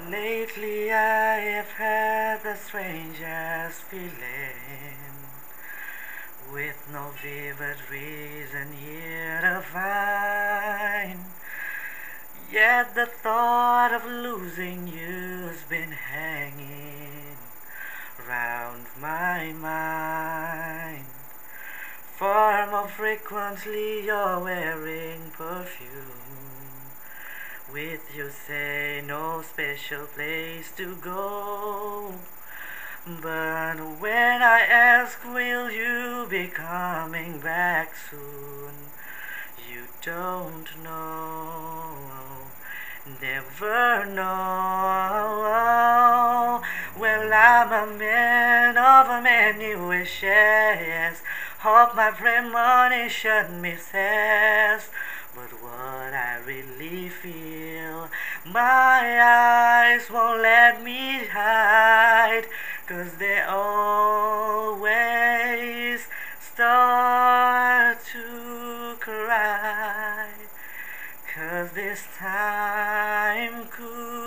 Lately I have had the strangest feeling, with no vivid reason here to find. Yet the thought of losing you's been hanging round my mind. For more frequently you're wearing perfume, with you say no special place to go. But when I ask will you be coming back soon, you don't know, never know. Well, I'm a man of many wishes, hope my premonition misses. But what I really feel, my eyes won't let me hide, 'cause they always start to cry. 'Cause this time could